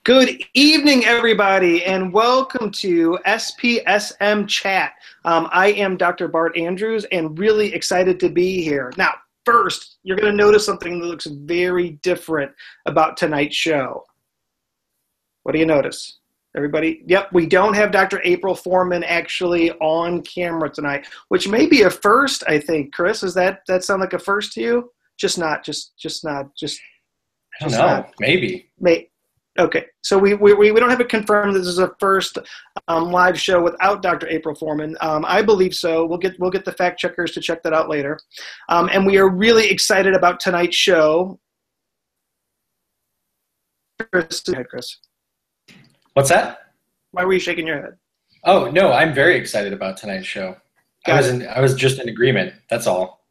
Good evening, everybody, and welcome to SPSM Chat. I am Dr. Bart Andrews and really excited to be here. Now, first, you're going to notice something that looks very different about tonight's show. What do you notice? Everybody? Yep, we don't have Dr. April Foreman actually on camera tonight, which may be a first, I think. Chris, does that sound like a first to you? I don't know. Maybe. Okay, so we don't have it confirmed that this is a first live show without Dr. April Foreman. I believe so. We'll get the fact checkers to check that out later. And we are really excited about tonight's show. Chris, go ahead, Chris. What's that? Why were you shaking your head? Oh no, I'm very excited about tonight's show. I was just in agreement. That's all.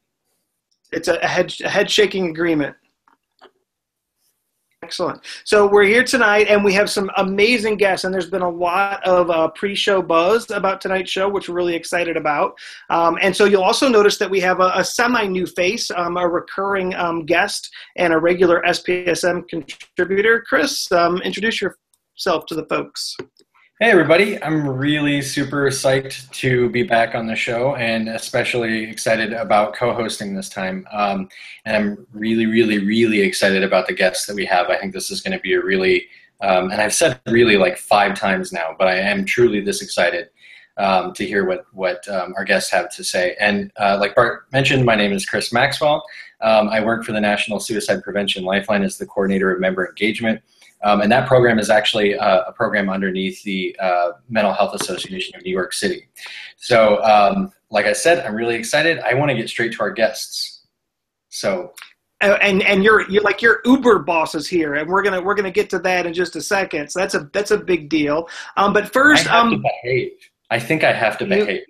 It's a head shaking agreement. Excellent. So we're here tonight, and we have some amazing guests, and there's been a lot of pre-show buzz about tonight's show, which we're really excited about. And so you'll also notice that we have a semi-new face, a recurring guest, and a regular SPSM contributor. Chris, introduce yourself to the folks. Hey everybody, I'm really super psyched to be back on the show and especially excited about co-hosting this time. And I'm really excited about the guests that we have. I think this is going to be a really, and I've said really like 5 times now, but I am truly this excited to hear what our guests have to say. And like Bart mentioned, my name is Chris Maxwell. I work for the National Suicide Prevention Lifeline as the coordinator of member engagement. And that program is actually a program underneath the Mental Health Association of New York City. So, like I said, I'm really excited. I want to get straight to our guests. So, and you're like your Uber bosses here, and we're gonna get to that in just a second. So that's a big deal. But first, I have to behave. I think I have to behave.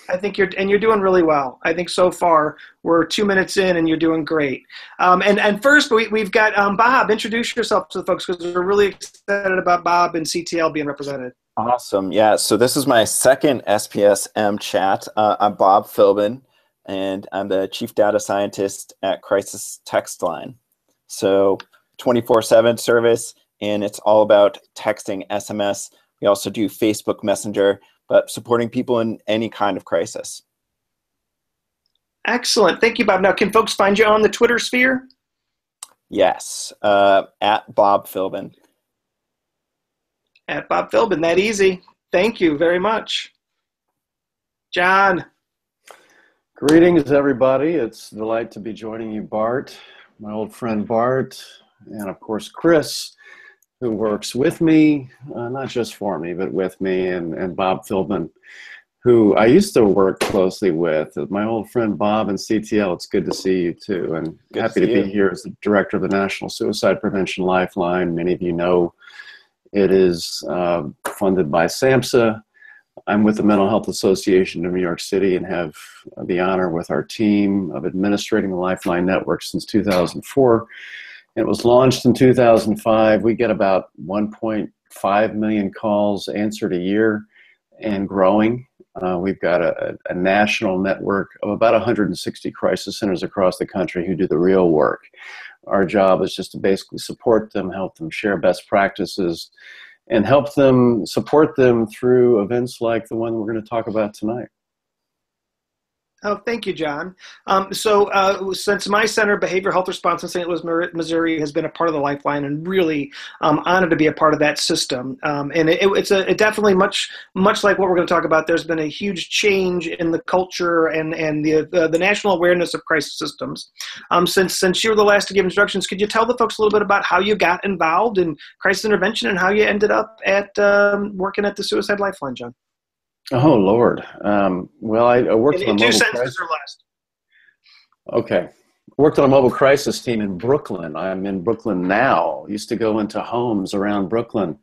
I think you're doing really well. I think so far we're 2 minutes in and you're doing great. And first we've got Bob. Introduce yourself to the folks because we're really excited about Bob and CTL being represented. Awesome. Yeah. So this is my second SPSM chat. I'm Bob Filbin, and I'm the Chief Data Scientist at Crisis Text Line. So 24/7 service, and it's all about texting, SMS. We also do Facebook Messenger, but supporting people in any kind of crisis. Excellent. Thank you, Bob. Now, can folks find you on the Twitter sphere? Yes, at Bob Filbin. At Bob Filbin, that easy. Thank you very much. John. Greetings, everybody. It's a delight to be joining you, Bart, my old friend Bart, and of course, Chris, who works with me, not just for me, but with me, and Bob Filbin, who I used to work closely with. My old friend Bob and CTL, it's good to see you too, and happy to be here as the director of the National Suicide Prevention Lifeline. Many of you know it is funded by SAMHSA. I'm with the Mental Health Association of New York City and have the honor with our team of administrating the Lifeline Network since 2004. It was launched in 2005. We get about 1.5 million calls answered a year and growing. We've got a national network of about 160 crisis centers across the country who do the real work. Our job is just to basically support them, help them share best practices, and help them support them through events like the one we're going to talk about tonight. Oh, thank you, John. So since my center, Behavioral Health Response in St. Louis, Missouri, has been a part of the Lifeline and really honored to be a part of that system. And it's definitely much like what we're going to talk about. There's been a huge change in the culture and the national awareness of crisis systems. Since you were the last to give instructions, could you tell the folks a little bit about how you got involved in crisis intervention and how you ended up at working at the Suicide Lifeline, John? Oh, Lord. Well, I worked on a mobile crisis. Or less. Okay. Worked on a mobile crisis team in Brooklyn. I'm in Brooklyn now. Used to go into homes around Brooklyn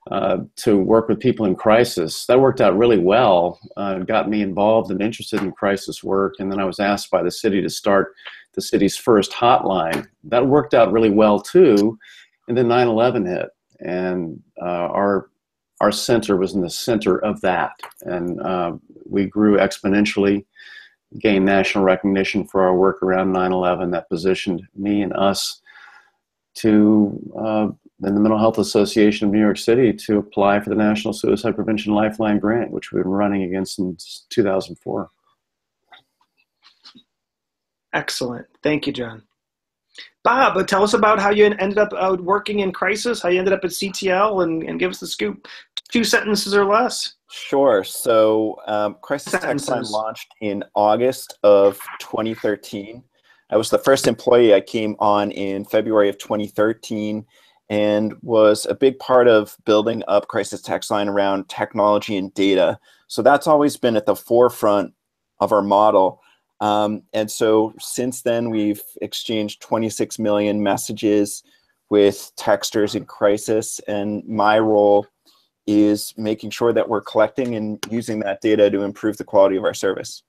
to work with people in crisis. That worked out really well. Got me involved and interested in crisis work. And then I was asked by the city to start the city's first hotline. That worked out really well, too. And then 9/11 hit. And our center was in the center of that, and we grew exponentially, gained national recognition for our work around 9/11. That positioned me and us to and the Mental Health Association of New York City to apply for the National Suicide Prevention Lifeline Grant, which we've been running against since 2004. Excellent. Thank you, John. Bob, tell us about how you ended up working in crisis, how you ended up at CTL, and give us the scoop. 2 sentences or less. Sure. So Crisis Text Line launched in August of 2013. I was the first employee. I came on in February of 2013 and was a big part of building up Crisis Text Line around technology and data. So that's always been at the forefront of our model. And so since then, we've exchanged 26 million messages with texters in crisis. And my role is making sure that we're collecting and using that data to improve the quality of our service.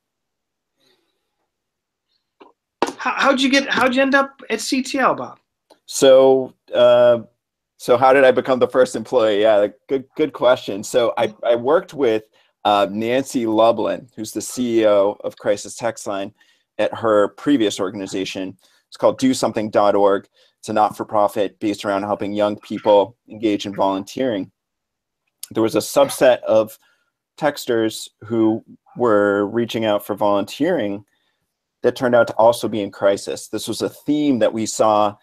How'd you end up at CTL, Bob? So how did I become the first employee? Yeah, good question. So I worked with Nancy Lublin, who's the CEO of Crisis Text Line, at her previous organization. It's called DoSomething.org. It's a not-for-profit based around helping young people engage in volunteering. There was a subset of texters who were reaching out for volunteering that turned out to also be in crisis. This was a theme that we saw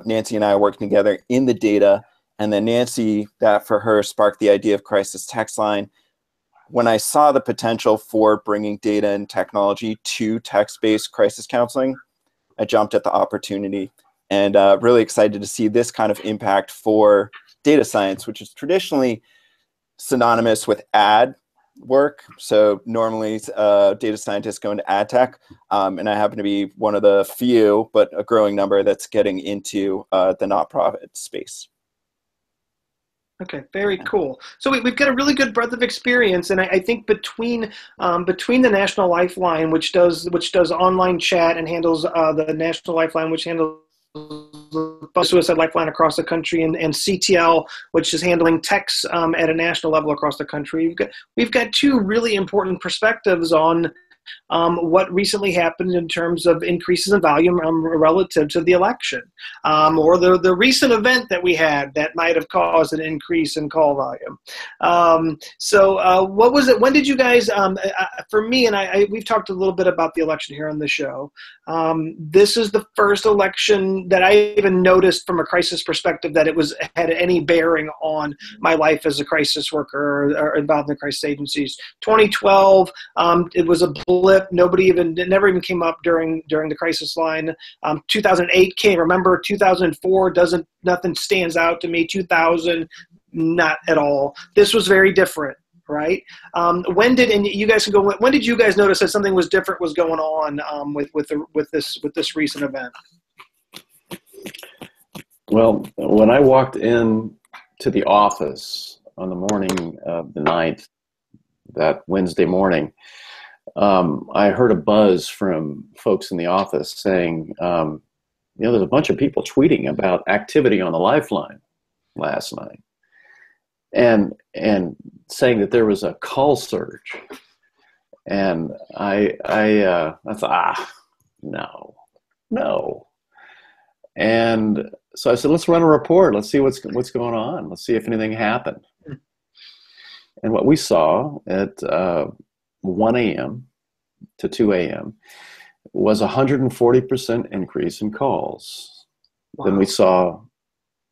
Nancy and I working together in the data, and then Nancy, that for her sparked the idea of Crisis Text Line. When I saw the potential for bringing data and technology to text-based crisis counseling, I jumped at the opportunity, and really excited to see this kind of impact for data science, which is traditionally synonymous with ad work. So normally data scientists go into ad tech, and I happen to be one of the few, but a growing number, that's getting into the not-profit space. Okay, very cool. So we've got a really good breadth of experience, and I think between the National Lifeline, which does online chat and handles the National Lifeline, which handles the suicide lifeline across the country, and CTL, which is handling texts at a national level across the country, we've got 2 really important perspectives on what recently happened in terms of increases in volume relative to the election, or the recent event that we had that might have caused an increase in call volume. So what was it? When did you guys, for me, and we've talked a little bit about the election here on the show. This is the first election that I even noticed from a crisis perspective that it had any bearing on my life as a crisis worker or involved in the crisis agencies. 2012, it was a blip. It never even came up during the crisis line. 2008 came. Remember, 2004 nothing stands out to me. 2000, not at all. This was very different, right? When did you guys notice that something was different was going on with this recent event? Well, when I walked in to the office on the morning of the 9th, that Wednesday morning, I heard a buzz from folks in the office saying, there's a bunch of people tweeting about activity on the Lifeline last night, and saying that there was a call surge. And I thought, no. And so I said, let's run a report. Let's see what's going on. Let's see if anything happened. And what we saw at 1 a.m. to 2 a.m. was 140% increase in calls. Wow. Then we saw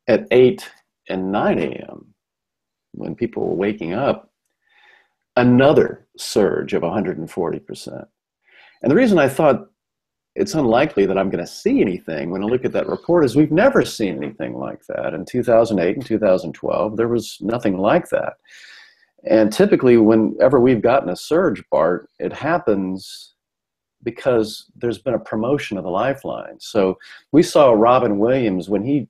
at 8 and 9 a.m., when people were waking up, another surge of 140%. And the reason I thought it's unlikely that I'm going to see anything when I look at that report is we've never seen anything like that. In 2008 and 2012, there was nothing like that. And typically, whenever we've gotten a surge, Bart, it happens because there's been a promotion of the Lifeline. So we saw Robin Williams, when he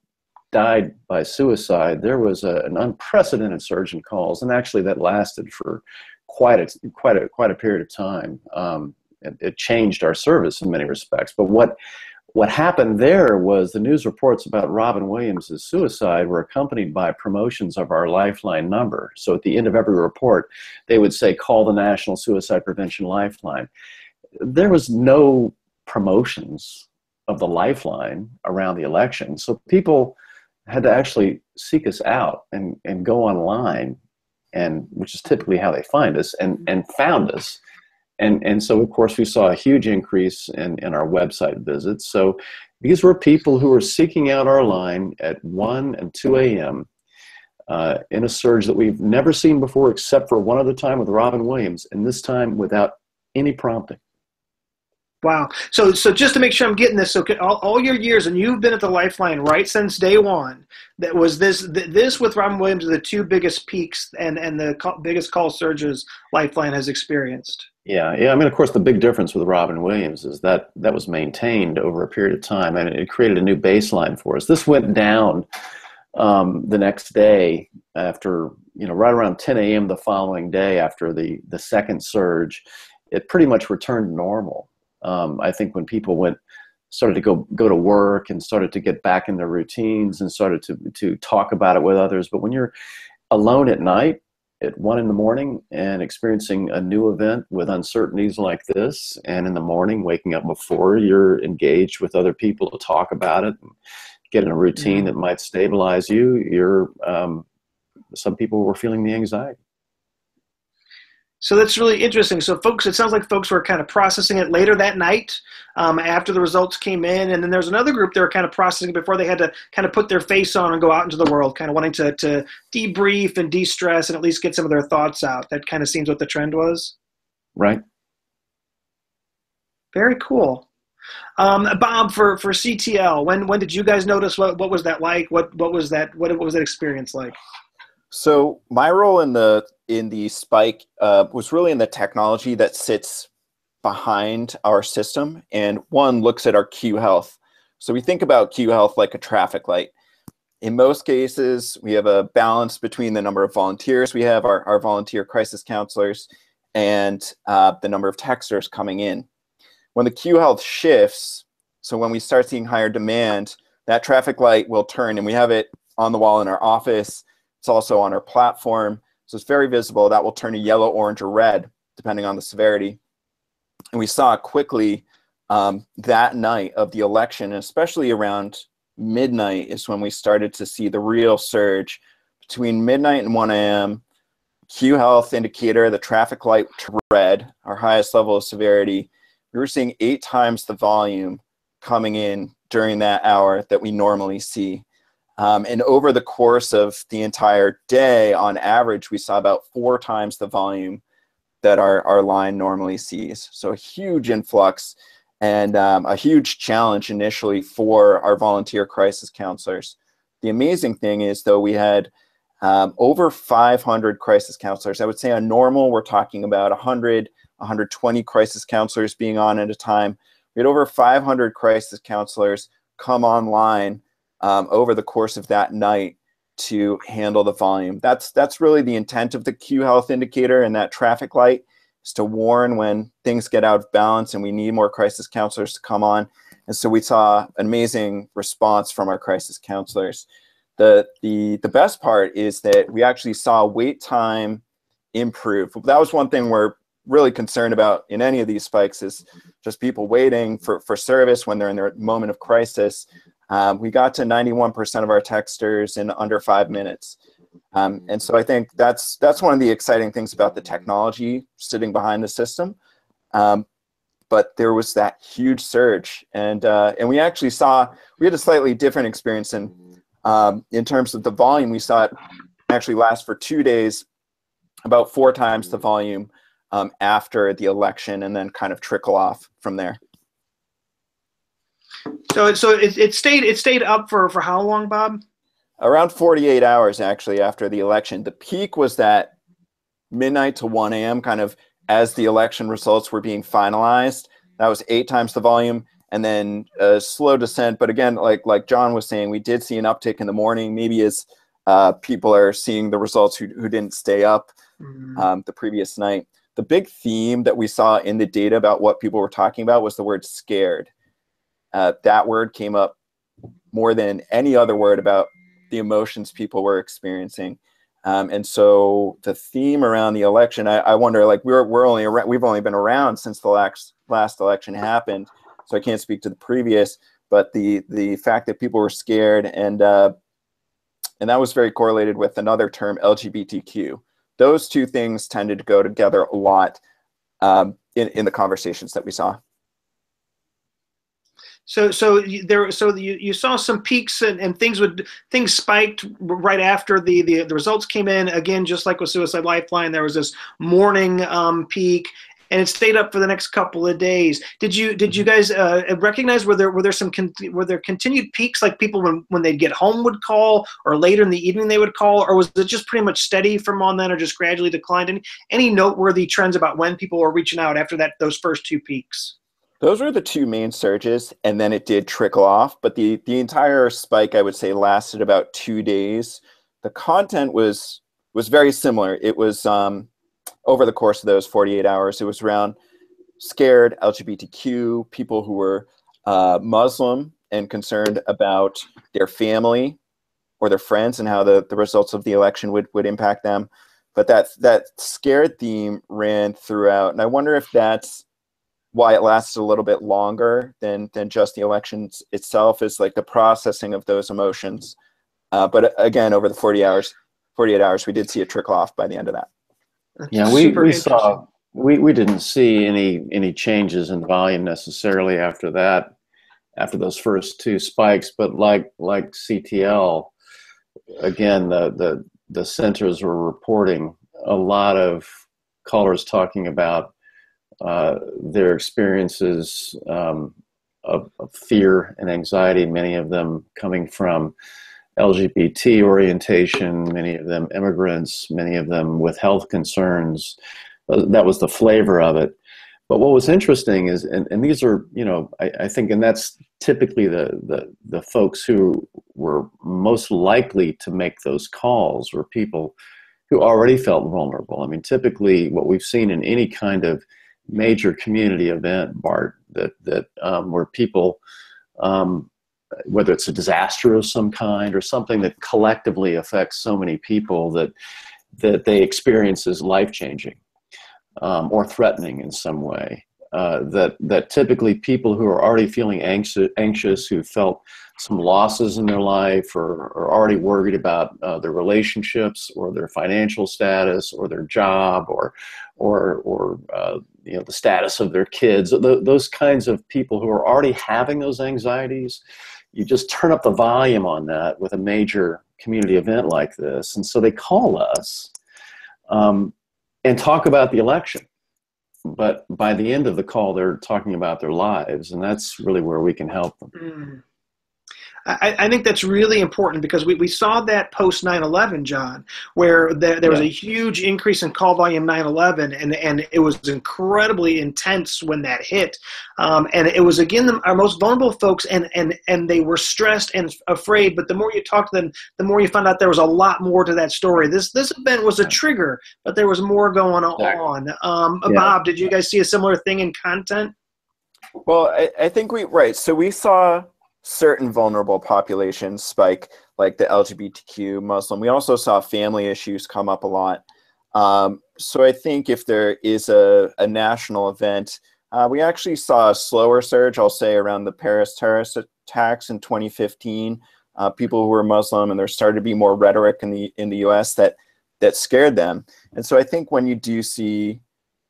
died by suicide, there was an unprecedented surge in calls, and actually that lasted for quite a period of time. It changed our service in many respects. But what happened there was the news reports about Robin Williams' suicide were accompanied by promotions of our Lifeline number. So at the end of every report, they would say, call the National Suicide Prevention Lifeline. There was no promotions of the Lifeline around the election. So people had to actually seek us out and go online, and which is typically how they find us, and found us. And so, of course, we saw a huge increase in our website visits. So these were people who were seeking out our line at 1 and 2 a.m. In a surge that we've never seen before, except for one other time with Robin Williams, and this time without any prompting. Wow. So just to make sure I'm getting this, so all your years, and you've been at the Lifeline right since day one, that was this with Robin Williams are the two biggest peaks and the biggest call surges Lifeline has experienced. Yeah. I mean, of course, the big difference with Robin Williams is that was maintained over a period of time, and it created a new baseline for us. This went down the next day after, right around 10 a.m. the following day after the second surge. It pretty much returned to normal. I think when people started to go to work and started to get back in their routines and started to talk about it with others. But when you're alone at night at 1 in the morning and experiencing a new event with uncertainties like this, and in the morning waking up before you're engaged with other people to talk about it and get in a routine that might stabilize you, some people were feeling the anxiety. So that's really interesting. So folks, it sounds like folks were kind of processing it later that night after the results came in. And then there's another group that were kind of processing before they had to kind of put their face on and go out into the world, kind of wanting to debrief and de-stress and at least get some of their thoughts out. That kind of seems what the trend was. Right. Very cool. Bob, for CTL, when did you guys notice? What was that like? What was that experience like? So my role in the spike was really in the technology that sits behind our system, and one looks at our Q health. So we think about Q health like a traffic light. In most cases, we have a balance between the number of volunteers we have, our volunteer crisis counselors, and the number of texters coming in. When the Q health shifts, so when we start seeing higher demand, that traffic light will turn, and we have it on the wall in our office. It's also on our platform, so it's very visible. That will turn to yellow, orange, or red, depending on the severity. And we saw quickly that night of the election, and especially around midnight is when we started to see the real surge. Between midnight and 1 a.m., Q health indicator, the traffic light to red, our highest level of severity, we were seeing 8 times the volume coming in during that hour that we normally see. And over the course of the entire day, on average, we saw about 4 times the volume that our line normally sees. So a huge influx and a huge challenge initially for our volunteer crisis counselors. The amazing thing is, though, we had over 500 crisis counselors. I would say on normal, we're talking about 100, 120 crisis counselors being on at a time. We had over 500 crisis counselors come online over the course of that night to handle the volume. That's really the intent of the Q health indicator, and that traffic light is to warn when things get out of balance and we need more crisis counselors to come on. And so we saw an amazing response from our crisis counselors. The best part is that we actually saw wait time improve. That was one thing we're really concerned about in any of these spikes, is just people waiting for service when they're in their moment of crisis. We got to 91% of our texters in under 5 minutes. And so I think that's one of the exciting things about the technology sitting behind the system. But there was that huge surge, and we actually we had a slightly different experience in terms of the volume. We saw it actually last for 2 days, about 4 times the volume after the election, and then kind of trickle off from there. So it stayed up for how long, Bob? Around 48 hours, actually, after the election. The peak was that midnight to 1 a.m., kind of as the election results were being finalized. That was 8 times the volume, and then a slow descent. But again, like John was saying, we did see an uptick in the morning, maybe as people are seeing the results who didn't stay up the previous night. The big theme that we saw in the data about what people were talking about was the word scared. That word came up more than any other word about the emotions people were experiencing. And so the theme around the election, I wonder, like we've only been around since the last election happened, so I can't speak to the previous, but the fact that people were scared and and that was very correlated with another term, LGBTQ. Those two things tended to go together a lot in the conversations that we saw. So you saw some peaks and things spiked right after the results came in. Again, just like with Suicide Lifeline, there was this morning peak, and it stayed up for the next couple of days. Did you guys recognize were there continued peaks, like people when they'd get home would call, or later in the evening they would call, or was it just pretty much steady from on then, or just gradually declined? Any noteworthy trends about when people were reaching out after those first two peaks? Those were the two main surges, and then it did trickle off. But the entire spike, I would say, lasted about 2 days. The content was very similar. It was over the course of those 48 hours. It was around scared LGBTQ, people who were Muslim and concerned about their family or their friends and how the results of the election would impact them. But that scared theme ran throughout, and I wonder if that's why it lasted a little bit longer than just the elections itself, is like the processing of those emotions. But again, over the 48 hours, we did see a trickle off by the end of that. Yeah, we didn't see any changes in volume necessarily after that, after those first two spikes. But like CTL, again, the centers were reporting a lot of callers talking about their experiences of fear and anxiety, many of them coming from LGBT orientation, many of them immigrants, many of them with health concerns. That was the flavor of it. But what was interesting is, and these are, I think, and that's typically the folks who were most likely to make those calls were people who already felt vulnerable. I mean, typically what we've seen in any kind of major community event, Bart, that where people, whether it's a disaster of some kind or something that collectively affects so many people that they experience as life-changing or threatening in some way, that typically people who are already feeling anxious, who felt some losses in their life, or are already worried about their relationships or their financial status or their job or the status of their kids, those kinds of people who are already having those anxieties, you just turn up the volume on that with a major community event like this. And so they call us and talk about the election. But by the end of the call, they're talking about their lives, and that's really where we can help them. Mm. I think that's really important, because we saw that post 9/11, John, where there was a huge increase in call volume 9/11, and it was incredibly intense when that hit. And it was, again, our most vulnerable folks, and they were stressed and afraid. But the more you talked to them, the more you found out there was a lot more to that story. This event was a trigger, but there was more going on. Bob, did you guys see a similar thing in content? Well, I think so we saw certain vulnerable populations spike, like the LGBTQ, Muslim. We also saw family issues come up a lot. So I think if there is a national event, we actually saw a slower surge, I'll say, around the Paris terrorist attacks in 2015. People who were Muslim, and there started to be more rhetoric in the US that scared them. And so I think when you do see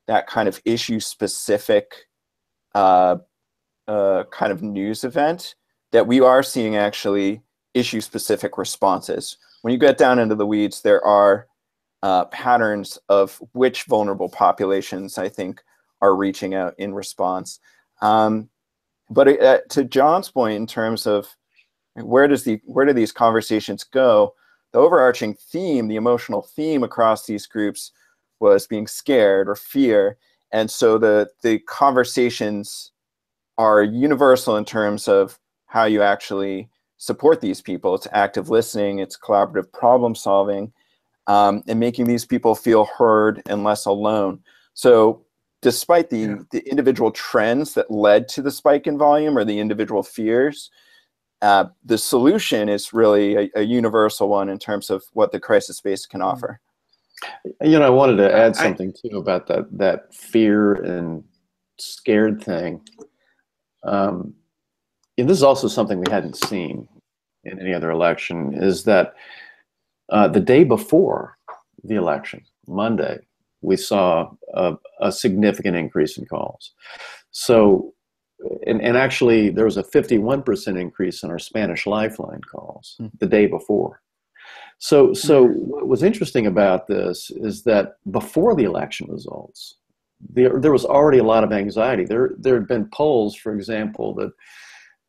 that kind of issue-specific kind of news event, that we are seeing actually issue-specific responses. When you get down into the weeds, there are patterns of which vulnerable populations, I think, are reaching out in response. But to John's point, in terms of where do these conversations go, the overarching theme, the emotional theme across these groups was being scared or fear. And so the conversations are universal in terms of how you actually support these people. It's active listening, it's collaborative problem solving, and making these people feel heard and less alone. So despite the individual trends that led to the spike in volume or the individual fears, the solution is really a universal one in terms of what the crisis space can offer. I wanted to add something too about that fear and scared thing. And this is also something we hadn't seen in any other election, is that The day before the election, Monday, we saw a significant increase in calls. So, and actually there was a 51% increase in our Spanish Lifeline calls the day before. So what was interesting about this is that before the election results, there was already a lot of anxiety. There had been polls, for example,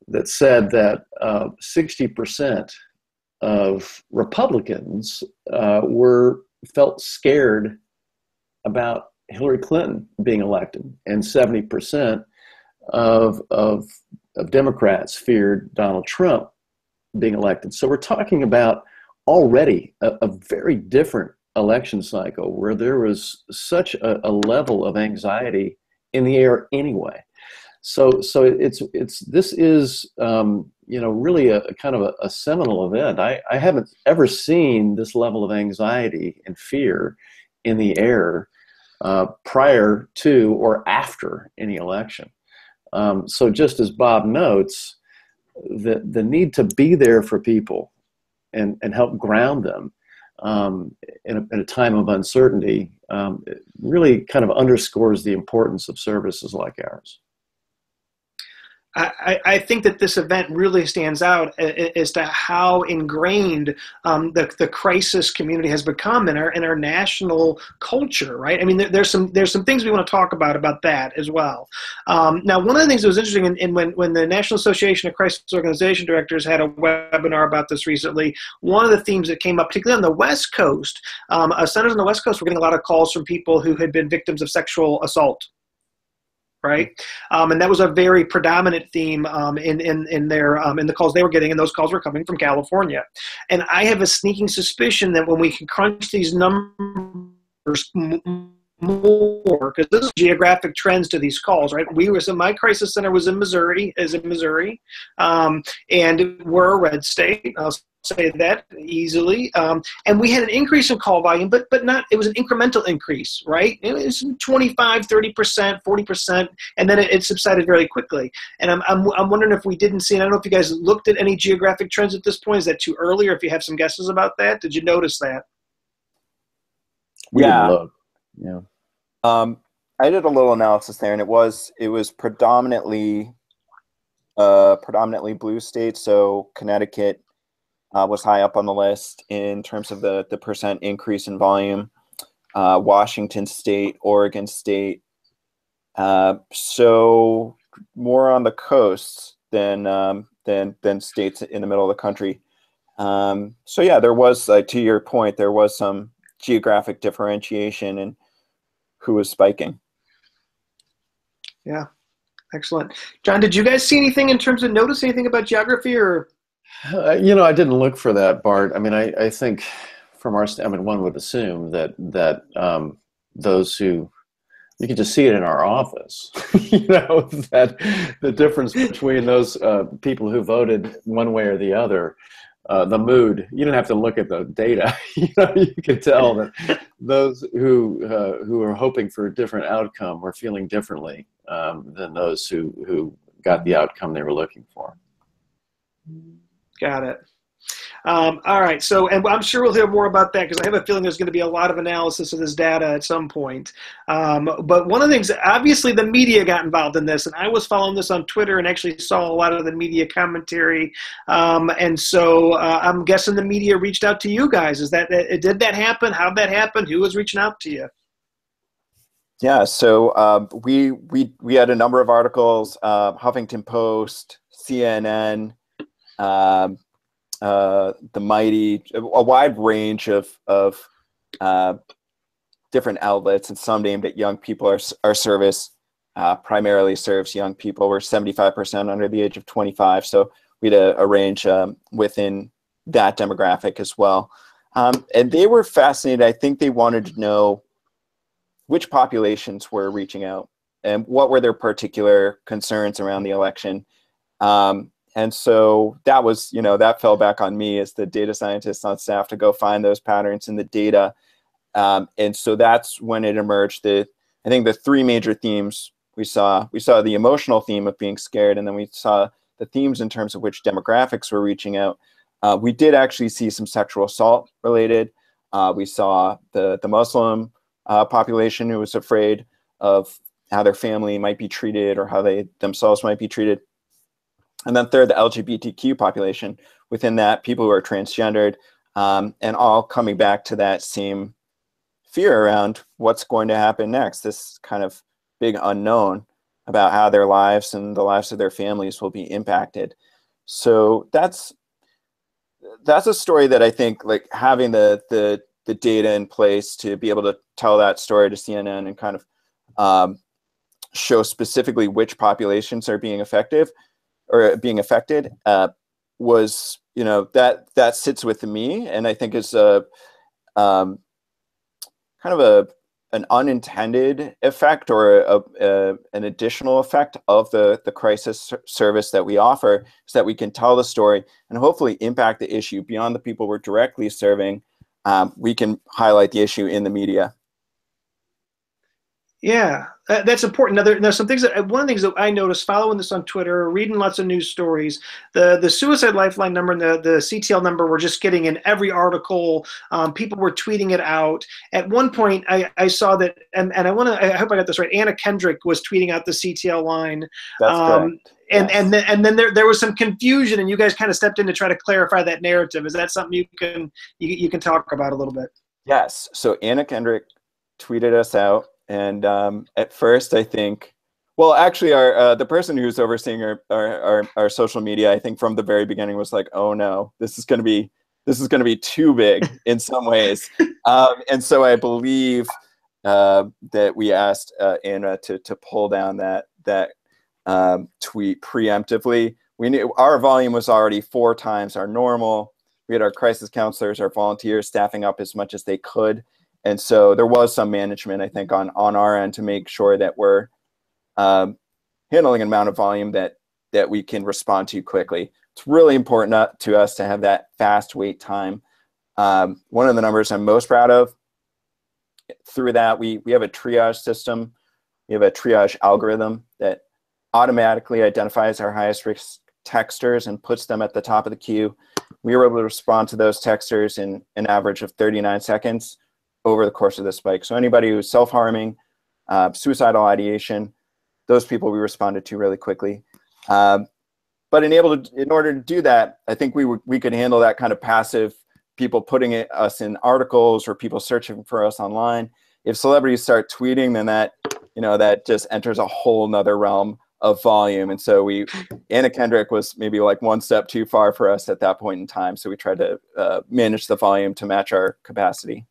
that said that 60% of Republicans felt scared about Hillary Clinton being elected, and 70% of Democrats feared Donald Trump being elected. So we're talking about already a very different election cycle where there was such a level of anxiety in the air anyway. So this is really a kind of a seminal event. I haven't ever seen this level of anxiety and fear in the air prior to or after any election. So just as Bob notes, the need to be there for people and help ground them in a time of uncertainty it really kind of underscores the importance of services like ours. I think that this event really stands out as to how ingrained the crisis community has become in our national culture, right? I mean, there's some things we want to talk about that as well. Now, one of the things that was interesting, when the National Association of Crisis Organization Directors had a webinar about this recently, one of the themes that came up, particularly on the West Coast, senators on the West Coast were getting a lot of calls from people who had been victims of sexual assault. Right, and that was a very predominant theme in the calls they were getting, and those calls were coming from California. And I have a sneaking suspicion that when we can crunch these numbers more, because this is geographic trends to these calls, right? My crisis center was in Missouri, and we're a red state. I'll say that easily. And we had an increase in call volume, but not, it was an incremental increase, right? It was 25, 30%, 40%, and then it subsided very quickly. And I'm wondering if we didn't see, and I don't know if you guys looked at any geographic trends at this point. Is that too early, or if you have some guesses about that? Did you notice that? Yeah. I did a little analysis there, and it was predominantly blue states. So Connecticut was high up on the list in terms of the percent increase in volume. Washington State, Oregon State, so more on the coasts than states in the middle of the country. So yeah, there was, to your point, there was some geographic differentiation in who was spiking. Yeah, excellent. John, did you guys see anything in terms of notice anything about geography, or? I didn't look for that, Bart. I mean, I think from one would assume that those who, you can just see it in our office, that the difference between those people who voted one way or the other, the mood. You don't have to look at the data. You can tell that those who are hoping for a different outcome were feeling differently than those who got the outcome they were looking for. Got it. All right. So, and I'm sure we'll hear more about that, because I have a feeling there's going to be a lot of analysis of this data at some point. But one of the things, obviously the media got involved in this, and I was following this on Twitter and actually saw a lot of the media commentary. And so I'm guessing the media reached out to you guys. Did that happen? How'd that happen? Who was reaching out to you? Yeah, so we had a number of articles, Huffington Post, CNN, the Mighty, a wide range of different outlets, and some aimed at young people. Our service primarily serves young people. We're 75% under the age of 25, so we had a range within that demographic as well. And they were fascinated. I think they wanted to know which populations were reaching out and what were their particular concerns around the election. And so that was, that fell back on me as the data scientist on staff to go find those patterns in the data. And so that's when it emerged. I think the three major themes we saw the emotional theme of being scared, and then we saw the themes in terms of which demographics were reaching out. We did actually see some sexual assault related. We saw the Muslim population who was afraid of how their family might be treated or how they themselves might be treated. And then third, the LGBTQ population. Within that, people who are transgendered, and all coming back to that same fear around what's going to happen next, this kind of big unknown about how their lives and the lives of their families will be impacted. So that's a story that I think, like, having the data in place to be able to tell that story to CNN and kind of show specifically which populations are being affected was, you know, that sits with me, and I think is a kind of an unintended effect, or an additional effect of the crisis service that we offer, is that we can tell the story and hopefully impact the issue beyond the people we're directly serving. We can highlight the issue in the media. Yeah, that's important. Now, some things one of the things that I noticed following this on Twitter, reading lots of news stories, the suicide lifeline number and the CTL number were just getting in every article. People were tweeting it out. At one point, I saw that, and I hope I got this right, Anna Kendrick was tweeting out the CTL line. That's correct. And Yes. and then there was some confusion, and you guys kind of stepped in to try to clarify that narrative. Is that something you can talk about a little bit? Yes. So Anna Kendrick tweeted us out. And at first, I think, well, actually, the person who's overseeing our social media, I think from the very beginning was like, "Oh no, this is going to be too big in some ways." And so I believe that we asked Anna to pull down that tweet preemptively. We knew our volume was already 4 times our normal. We had our crisis counselors, our volunteers staffing up as much as they could. And so there was some management, I think, on our end to make sure that we're handling an amount of volume that we can respond to quickly. It's really important to us to have that fast wait time. One of the numbers I'm most proud of, through that, we have a triage system. We have a triage algorithm that automatically identifies our highest risk texters and puts them at the top of the queue. We were able to respond to those texters in an average of 39 seconds over the course of the spike. So anybody who's self-harming, suicidal ideation, those people we responded to really quickly. But in order to do that, I think we could handle that kind of passive people putting us in articles or people searching for us online. If celebrities start tweeting, then that just enters a whole nother realm of volume. And so Anna Kendrick was maybe like one step too far for us at that point in time. So we tried to manage the volume to match our capacity.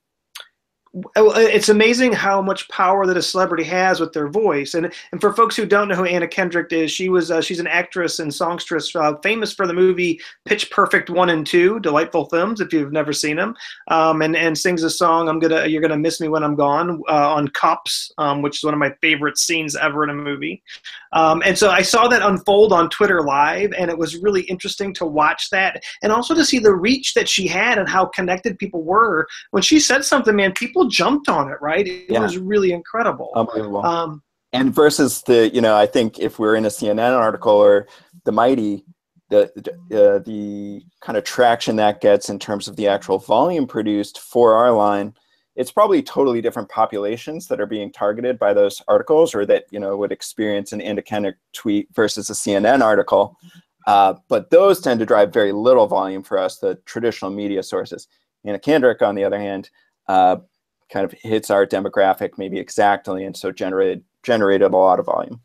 It's amazing how much power that a celebrity has with their voice. And for folks who don't know who Anna Kendrick is, she's an actress and songstress, famous for the movie Pitch Perfect 1 and 2, delightful films if you've never seen them, and sings a song, You're Gonna Miss Me When I'm Gone, on Cops, which is one of my favorite scenes ever in a movie. And so I saw that unfold on Twitter Live, and it was really interesting to watch that, and also to see the reach that she had and how connected people were. When she said something, man, people jumped on it, right? It was really incredible. Unbelievable. And versus I think if we're in a CNN article or the Mighty, the kind of traction that gets in terms of the actual volume produced for our line, it's probably totally different populations that are being targeted by those articles, or that would experience an Anna Kendrick tweet versus a CNN article. But those tend to drive very little volume for us, the traditional media sources. Anna Kendrick, on the other hand, kind of hits our demographic maybe exactly, and so generated a lot of volume.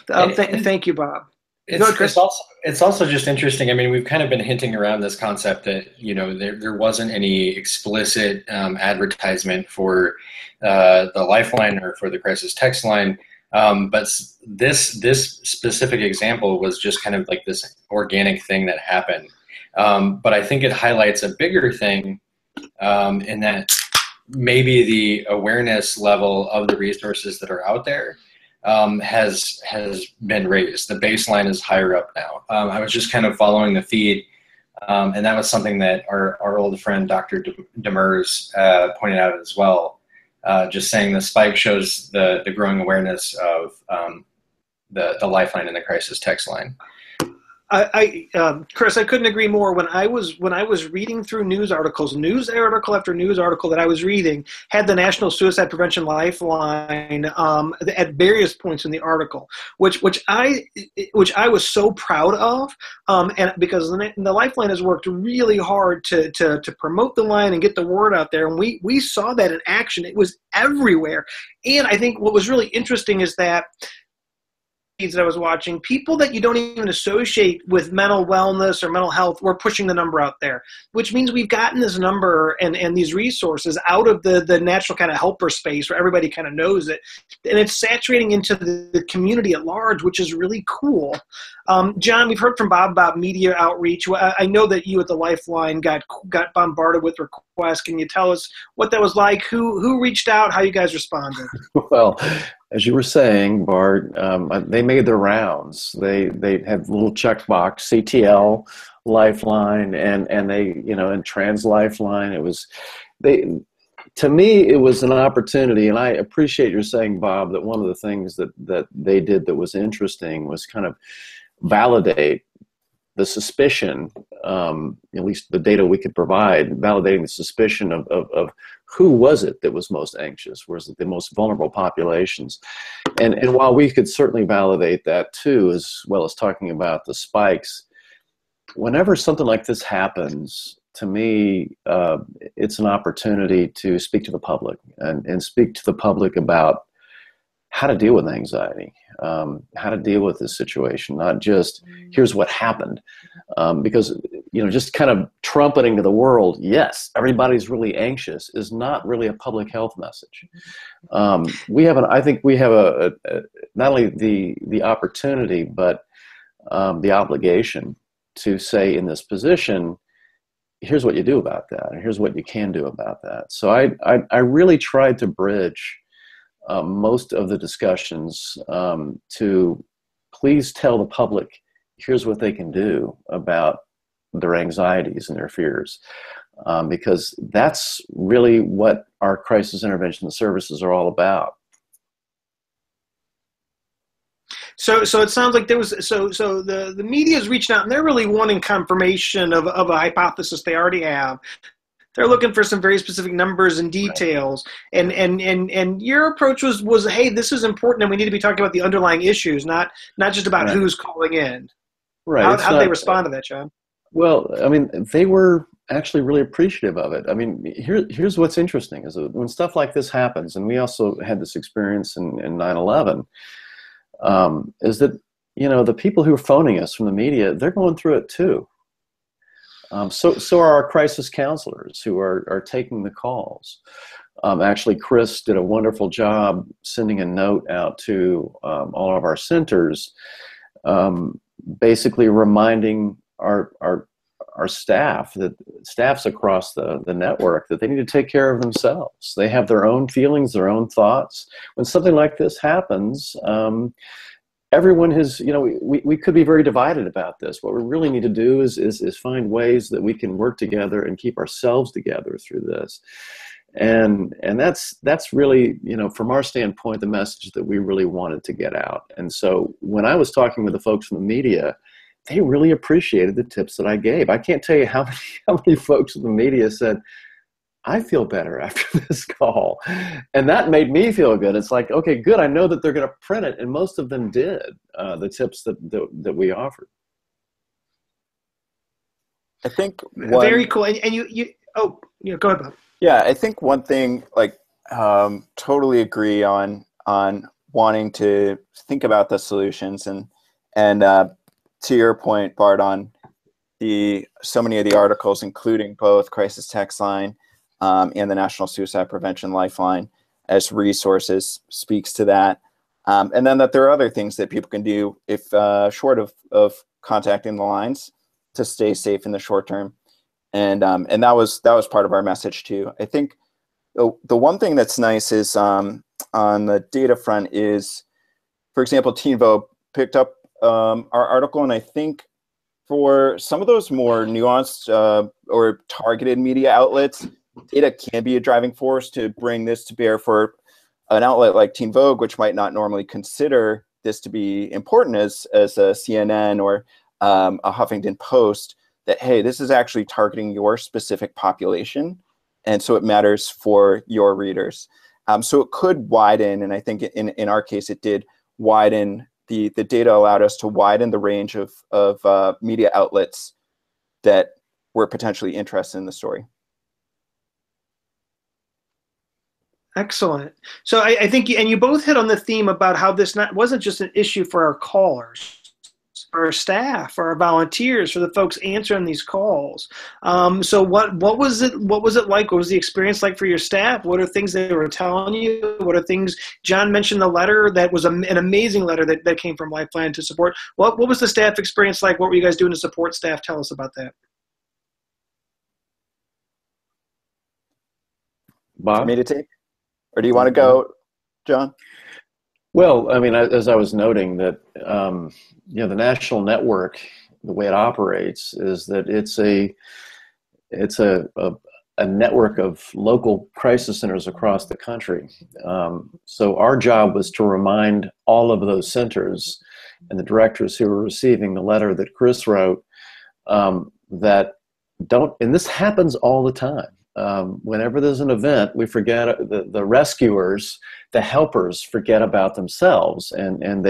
Thank you, Bob. It's also just interesting. I mean, we've kind of been hinting around this concept that there wasn't any explicit advertisement for the Lifeline or for the crisis text line, but this specific example was just kind of like this organic thing that happened. But I think it highlights a bigger thing, in that maybe the awareness level of the resources that are out there has been raised. The baseline is higher up now. I was just kind of following the feed, and that was something that our old friend Dr. Demers pointed out as well. Just saying the spike shows the growing awareness of the Lifeline and the crisis text line. Chris, I couldn't agree more. When I was reading through news articles, news article after news article that I was reading had the National Suicide Prevention Lifeline at various points in the article, which I was so proud of, and because the Lifeline has worked really hard to promote the line and get the word out there, and we saw that in action. It was everywhere, and I think what was really interesting is that that I was watching, people that you don't even associate with mental wellness or mental health were pushing the number out there, which means we've gotten this number and these resources out of the natural kind of helper space where everybody kind of knows it, and it's saturating into the community at large, which is really cool. John, we've heard from Bob about media outreach. I know that you at the Lifeline got bombarded with requests. Can you tell us what that was like? Who reached out? How you guys responded? Well, as you were saying, Bart, they made their rounds. They had a little checkbox, CTL, Lifeline, and they, and Trans Lifeline. To me, it was an opportunity, and I appreciate your saying, Bob, that one of the things that they did that was interesting was kind of validate the suspicion, at least the data we could provide, validating the suspicion of who was it that was most anxious, was it the most vulnerable populations? And while we could certainly validate that too, as well as talking about the spikes, whenever something like this happens, to me, it's an opportunity to speak to the public and speak to the public about how to deal with anxiety, how to deal with this situation, not just here's what happened. Because, just kind of trumpeting to the world, yes, everybody's really anxious is not really a public health message. I think we have not only the opportunity, but the obligation to say in this position, here's what you do about that, and here's what you can do about that. So I really tried to bridge most of the discussions to please tell the public here's what they can do about their anxieties and their fears, because that's really what our crisis intervention services are all about. So it sounds like there was the media's reached out and they're really wanting confirmation of a hypothesis they already have. They're looking for some very specific numbers and details, right. And your approach was, hey, this is important, and we need to be talking about the underlying issues, not just about right. Who's calling in. Right? How did they respond to that, John? Well, I mean, they were actually really appreciative of it. I mean, here's what's interesting is that when stuff like this happens, and we also had this experience in 9/11, is that the people who are phoning us from the media, they're going through it too. So are our crisis counselors who are taking the calls. Actually, Chris did a wonderful job sending a note out to all of our centers, basically reminding our staffs across the network that they need to take care of themselves. They have their own feelings, their own thoughts. When something like this happens, everyone has, we could be very divided about this. What we really need to do is find ways that we can work together and keep ourselves together through this. And that's really, from our standpoint, the message that we really wanted to get out. And so when I was talking with the folks from the media, they really appreciated the tips that I gave. I can't tell you how many folks in the media said, I feel better after this call. And that made me feel good. It's like, okay, good. I know that they're going to print it. And most of them did, the tips that we offered. I think very cool. And you go ahead, Bob. Yeah, I think one thing, totally agree on wanting to think about the solutions and to your point, Bart, on so many of the articles, including both Crisis Text Line and the National Suicide Prevention Lifeline as resources, speaks to that. And then that there are other things that people can do if short of contacting the lines to stay safe in the short term. And that was part of our message too. I think the one thing that's nice is on the data front is, for example, TeenVogue picked up our article, and I think for some of those more nuanced or targeted media outlets, data can be a driving force to bring this to bear for an outlet like TeenVogue, which might not normally consider this to be important as a CNN or a Huffington Post, that, hey, this is actually targeting your specific population, and so it matters for your readers. So it could widen, and I think in our case it did widen, the data allowed us to widen the range of media outlets that were potentially interested in the story. Excellent. So I think, and you both hit on the theme about how this wasn't just an issue for our callers, for our staff, for our volunteers, for the folks answering these calls. So what was it like? What was the experience like for your staff? What are things they were telling you? What are things, John mentioned the letter that was an amazing letter that came from Lifeline to support. What was the staff experience like? What were you guys doing to support staff? Tell us about that. Bob? For me to take? Or do you want to go, John? Well, I mean, as I was noting that, you know, the national network, the way it operates is that it's a network of local crisis centers across the country. So our job was to remind all of those centers and the directors who were receiving the letter that Chris wrote, that and this happens all the time. Whenever there's an event, we forget, the rescuers, the helpers forget about themselves, and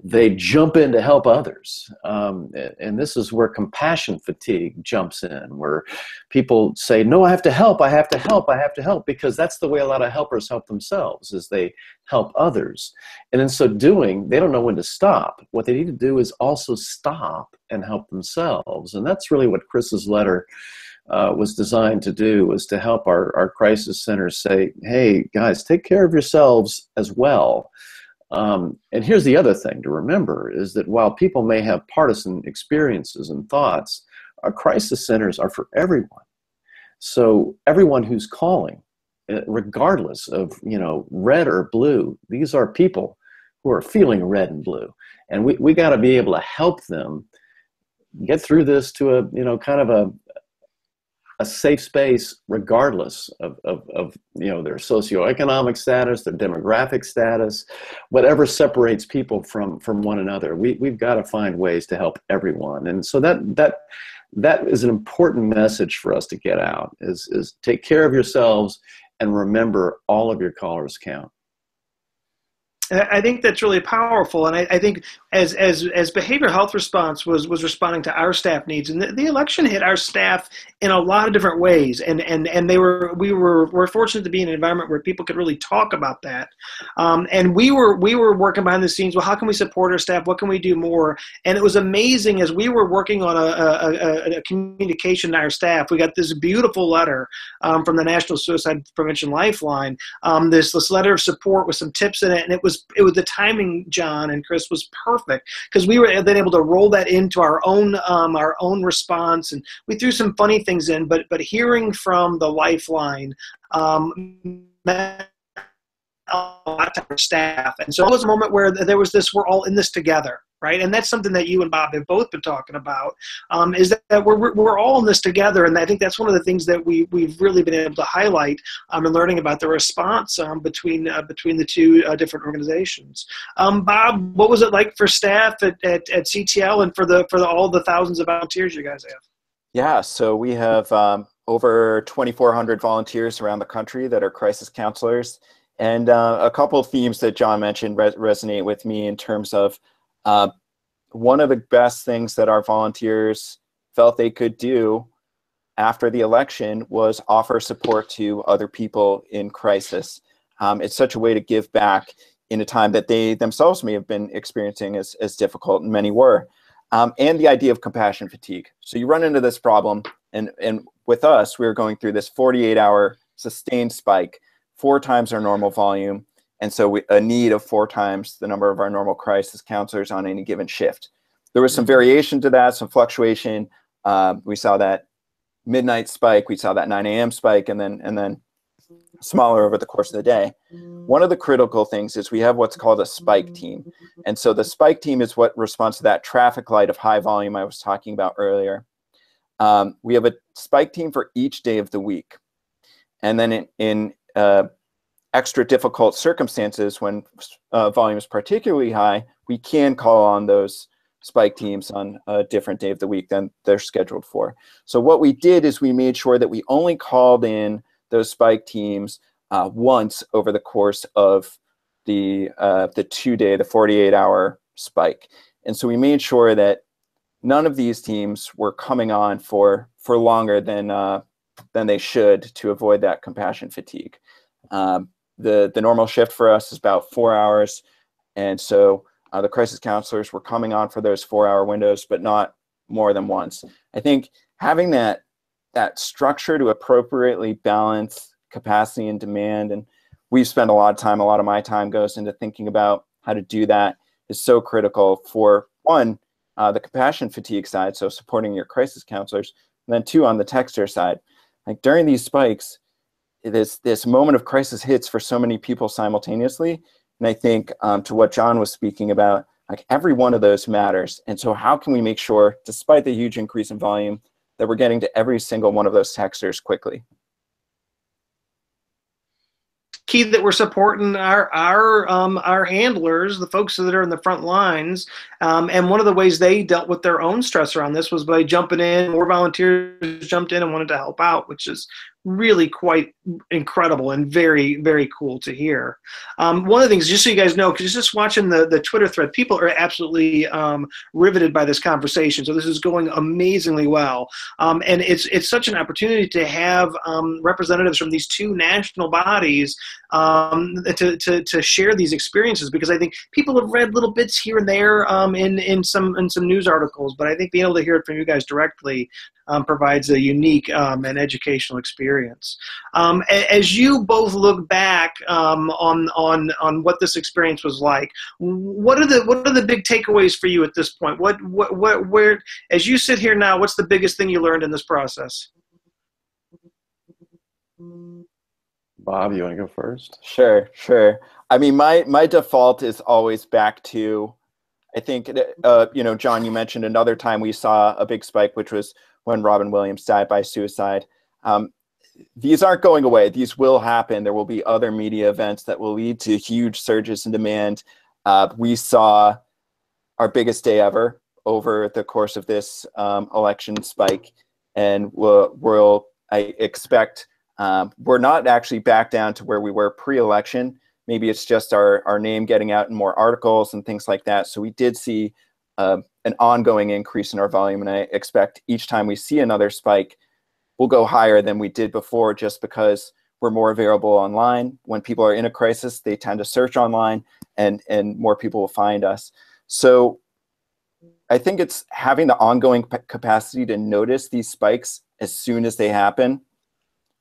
they jump in to help others. And this is where compassion fatigue jumps in, where people say, no, I have to help, I have to help, I have to help, because that's the way a lot of helpers help themselves, is they help others. And in so doing, they don't know when to stop. What they need to do is also stop and help themselves. And that's really what Chris's letter was designed to do, was to help our crisis centers say, hey, guys, take care of yourselves as well. And here's the other thing to remember, is that while people may have partisan experiences and thoughts, our crisis centers are for everyone. So everyone who's calling, regardless of, you know, red or blue, these are people who are feeling red and blue. And we got to be able to help them get through this to a, you know, kind of a safe space, regardless of you know, their socioeconomic status, their demographic status, whatever separates people from one another. We've got to find ways to help everyone. And so that is an important message for us to get out, is take care of yourselves and remember all of your callers count. I think that's really powerful, and I think as behavioral health response was responding to our staff needs, and the election hit our staff in a lot of different ways, and we were fortunate to be in an environment where people could really talk about that, and we were working behind the scenes. Well, how can we support our staff? What can we do more? And it was amazing as we were working on a communication to our staff. We got this beautiful letter from the National Suicide Prevention Lifeline. This letter of support with some tips in it, and it was the timing, John and Chris, was perfect, because we were then able to roll that into our own response, and we threw some funny things in, but hearing from the Lifeline meant a lot to our staff. And so it was a moment where there was this, we're all in this together, right? And that's something that you and Bob have both been talking about, is that we're all in this together. And I think that's one of the things that we've really been able to highlight in learning about the response between the two different organizations. Bob, what was it like for staff at CTL and for all the thousands of volunteers you guys have? Yeah, so we have over 2,400 volunteers around the country that are crisis counselors. And a couple of themes that John mentioned resonate with me in terms of one of the best things that our volunteers felt they could do after the election was offer support to other people in crisis. It's such a way to give back in a time that they themselves may have been experiencing as difficult, and many were. And the idea of compassion fatigue. So you run into this problem, and with us, we were going through this 48-hour sustained spike, 4 times our normal volume, and so a need of 4 times the number of our normal crisis counselors on any given shift. There was some variation to that, some fluctuation. We saw that midnight spike, we saw that 9 a.m. spike, and then smaller over the course of the day. One of the critical things is we have what's called a spike team. And so the spike team is what responds to that traffic light of high volume I was talking about earlier. We have a spike team for each day of the week. And then in extra difficult circumstances, when volume is particularly high, we can call on those spike teams on a different day of the week than they're scheduled for. So what we did is we made sure that we only called in those spike teams once over the course of the 2-day, the 48-hour spike. And so we made sure that none of these teams were coming on for longer than they should to avoid that compassion fatigue. The normal shift for us is about 4 hours, and so the crisis counselors were coming on for those 4-hour windows, but not more than once. I think having that structure to appropriately balance capacity and demand, and we've spent a lot of my time goes into thinking about how to do that, is so critical for, one, the compassion fatigue side, so supporting your crisis counselors, and then two, on the texter side. Like during these spikes, this moment of crisis hits for so many people simultaneously. And I think to what John was speaking about, like every one of those matters. And so how can we make sure, despite the huge increase in volume, that we're getting to every single one of those texters quickly? Key that we're supporting our handlers, the folks that are in the front lines, and one of the ways they dealt with their own stressor on this was by jumping in. More volunteers jumped in and wanted to help out, which is really quite incredible and very, very cool to hear. One of the things, just so you guys know, because just watching the Twitter thread, people are absolutely riveted by this conversation. So this is going amazingly well. And it's such an opportunity to have representatives from these two national bodies to share these experiences, because I think people have read little bits here and there in some news articles, but I think being able to hear it from you guys directly provides a unique and educational experience. As you both look back on what this experience was like, what are the big takeaways for you at this point? Where, as you sit here now, what's the biggest thing you learned in this process? Bob, you want to go first? Sure. I mean, my default is always back to, I think, John, you mentioned another time we saw a big spike, which was when Robin Williams died by suicide. These aren't going away. These will happen. There will be other media events that will lead to huge surges in demand. We saw our biggest day ever over the course of this election spike, and I expect we're not actually back down to where we were pre-election. Maybe it's just our name getting out in more articles and things like that. So we did see an ongoing increase in our volume, and I expect each time we see another spike, we'll go higher than we did before, just because we're more available online. When people are in a crisis, they tend to search online, and more people will find us. So I think it's having the ongoing capacity to notice these spikes as soon as they happen,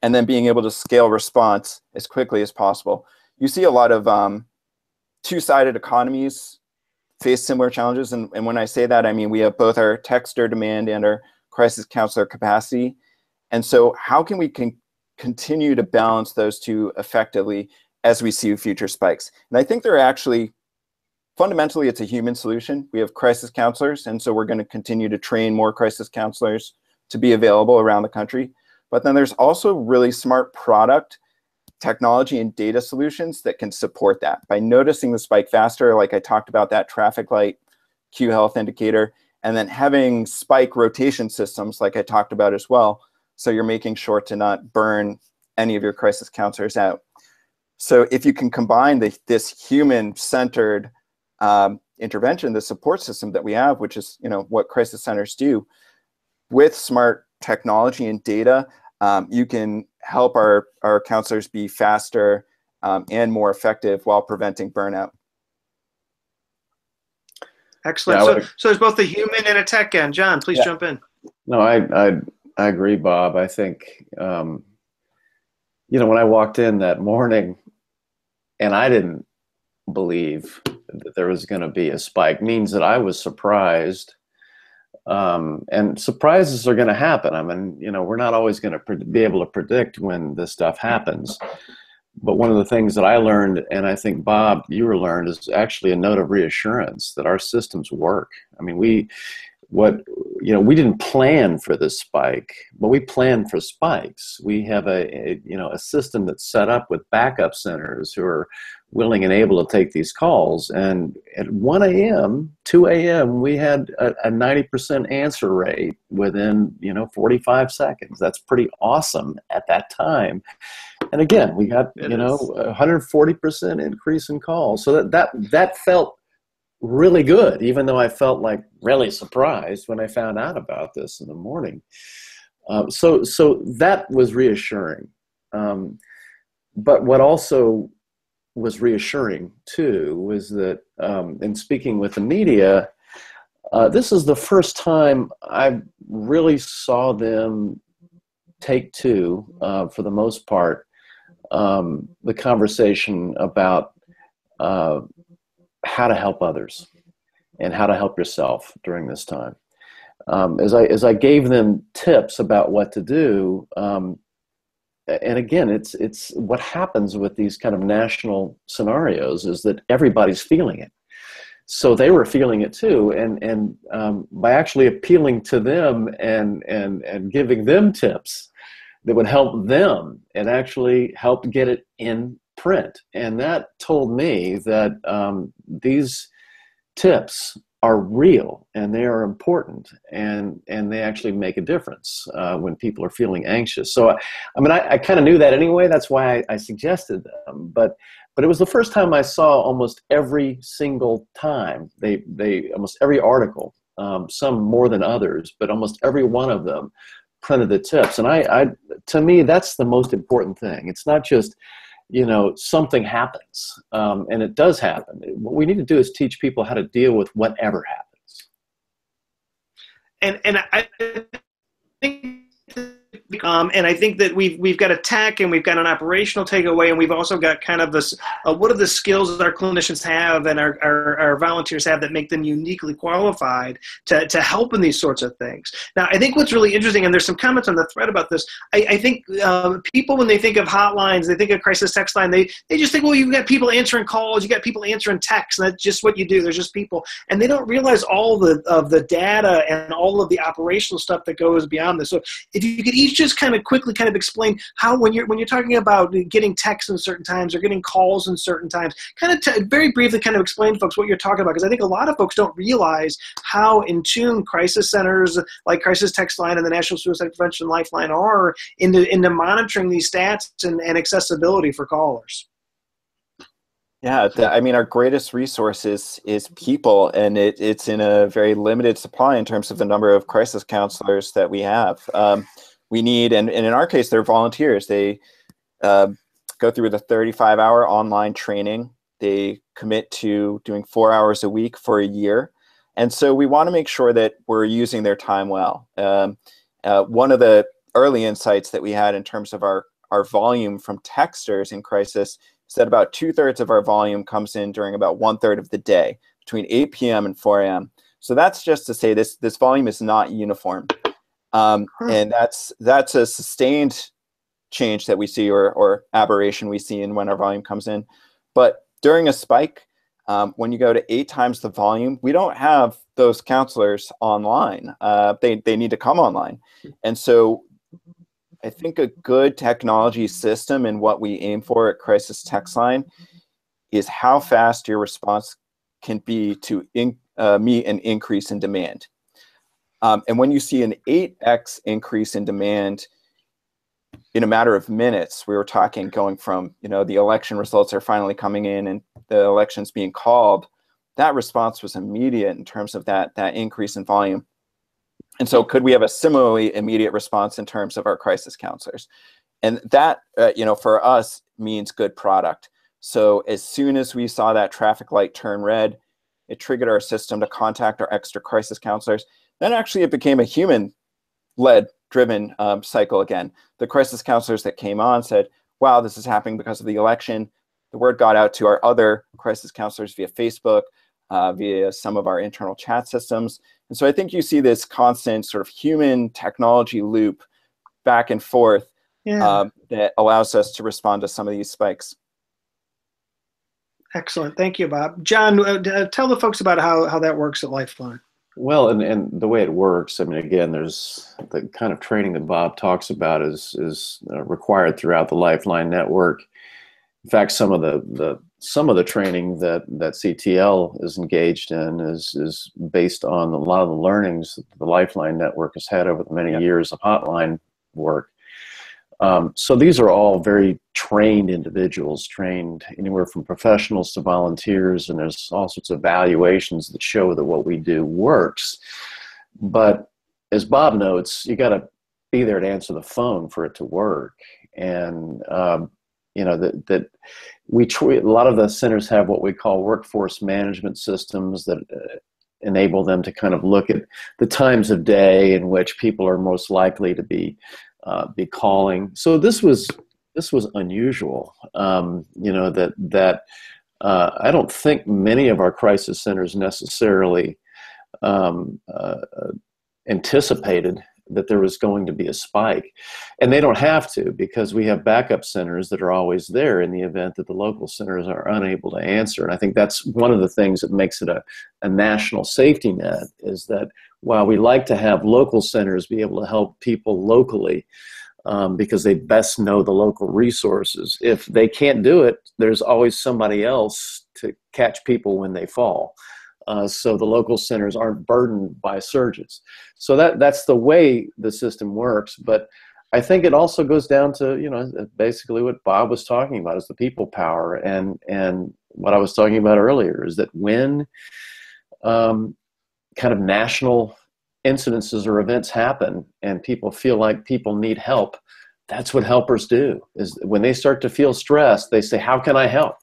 and then being able to scale response as quickly as possible. You see a lot of two-sided economies face similar challenges, and when I say that, I mean we have both our texter demand and our crisis counselor capacity. And so how can we continue to balance those two effectively as we see future spikes? And I think they're actually, fundamentally, it's a human solution. We have crisis counselors, and so we're going to continue to train more crisis counselors to be available around the country. But then there's also really smart product, technology, and data solutions that can support that. By noticing the spike faster, like I talked about, that traffic light Q health indicator, and then having spike rotation systems like I talked about as well, so you're making sure to not burn any of your crisis counselors out. So if you can combine this human-centered intervention, the support system that we have, which is what crisis centers do, with smart technology and data, you can help our counselors be faster and more effective while preventing burnout. Excellent. Yeah, so there's both a human and a tech end. John, please jump in. No, I agree, Bob. I think, when I walked in that morning and I didn't believe that there was going to be a spike, means that I was surprised. And surprises are going to happen. I mean, we're not always going to be able to predict when this stuff happens. But one of the things that I learned, and I think, Bob, you learned, is actually a note of reassurance that our systems work. I mean, we didn't plan for this spike, but we planned for spikes. We have a system that's set up with backup centers who are willing and able to take these calls. And at 1 a.m., 2 a.m., we had a 90% answer rate within 45 seconds. That's pretty awesome at that time. And again, we got 140% increase in calls. So that felt really good, even though I felt like really surprised when I found out about this in the morning. So that was reassuring. But what also was reassuring too was that in speaking with the media, this is the first time I really saw them take to, for the most part, the conversation about how to help others and how to help yourself during this time. As I gave them tips about what to do, and again, it's what happens with these kind of national scenarios is that everybody's feeling it. So they were feeling it too, and by actually appealing to them and giving them tips that would help them, it actually helped get it in print. And that told me that these tips are real and they are important and they actually make a difference when people are feeling anxious. So, I mean, I kind of knew that anyway. That's why I suggested them. But it was the first time I saw almost every single time, they almost every article, some more than others, but almost every one of them printed the tips. And to me, that's the most important thing. It's not just, something happens, and it does happen. What we need to do is teach people how to deal with whatever happens. And I think and I think that we've got a tech and we've got an operational takeaway, and we've also got kind of this, what are the skills that our clinicians have and our volunteers have that make them uniquely qualified to help in these sorts of things. Now, I think what's really interesting, and there's some comments on the thread about this, I think people, when they think of hotlines, they think of crisis text line, they just think, well, you've got people answering calls, you got people answering texts, and that's just what you do. There's just people. And they don't realize all of the data and all of the operational stuff that goes beyond this. So if you could each just kind of quickly kind of explain how, when you're talking about getting texts in certain times or getting calls in certain times, kind of very briefly kind of explain to folks what you're talking about, because I think a lot of folks don't realize how in tune crisis centers like Crisis Text Line and the National Suicide Prevention Lifeline are into monitoring these stats and accessibility for callers. Yeah, I mean, our greatest resource is people, and it's in a very limited supply in terms of the number of crisis counselors that we have. We need, and in our case, they're volunteers. They go through the 35-hour online training. They commit to doing 4 hours a week for a year. And so we want to make sure that we're using their time well. One of the early insights that we had in terms of our volume from texters in crisis is that about 2/3 of our volume comes in during about 1/3 of the day, between 8 p.m. and 4 a.m. So that's just to say this volume is not uniform. And that's a sustained change that we see, or aberration we see in when our volume comes in. But during a spike, when you go to 8 times the volume, we don't have those counselors online. They need to come online. And so I think a good technology system and what we aim for at Crisis Text Line is how fast your response can be to meet an increase in demand. And when you see an 8x increase in demand in a matter of minutes, we were talking going from, the election results are finally coming in and the election's being called, that response was immediate in terms of that increase in volume. And so could we have a similarly immediate response in terms of our crisis counselors? And that, for us means good product. So as soon as we saw that traffic light turn red, it triggered our system to contact our extra crisis counselors. Then actually it became a human-led driven cycle again. The crisis counselors that came on said, wow, this is happening because of the election. The word got out to our other crisis counselors via Facebook, via some of our internal chat systems. And so I think you see this constant sort of human technology loop back and forth that allows us to respond to some of these spikes. Excellent. Thank you, Bob. John, tell the folks about how that works at Lifeline. Well, and the way it works, I mean, again, there's the kind of training that Bob talks about is required throughout the Lifeline network. In fact, some of the training that CTL is engaged in is based on a lot of the learnings that the Lifeline network has had over the many years of hotline work. So these are all very trained individuals, trained anywhere from professionals to volunteers, and there's all sorts of evaluations that show that what we do works. But as Bob notes, you got to be there to answer the phone for it to work. And you know, that a lot of the centers have what we call workforce management systems that enable them to kind of look at the times of day in which people are most likely to be calling. So this was unusual. You know, that I don't think many of our crisis centers necessarily anticipated that there was going to be a spike. And they don't have to, because we have backup centers that are always there in the event that the local centers are unable to answer. And I think that's one of the things that makes it a national safety net, is that while we like to have local centers be able to help people locally, because they best know the local resources, if they can't do it, there's always somebody else to catch people when they fall. So the local centers aren't burdened by surges. So that's the way the system works. But I think it also goes down to, you know, basically what Bob was talking about, is the people power. And what I was talking about earlier is that when kind of national incidences or events happen and people feel like people need help, that's what helpers do. Is when they start to feel stressed, they say, how can I help?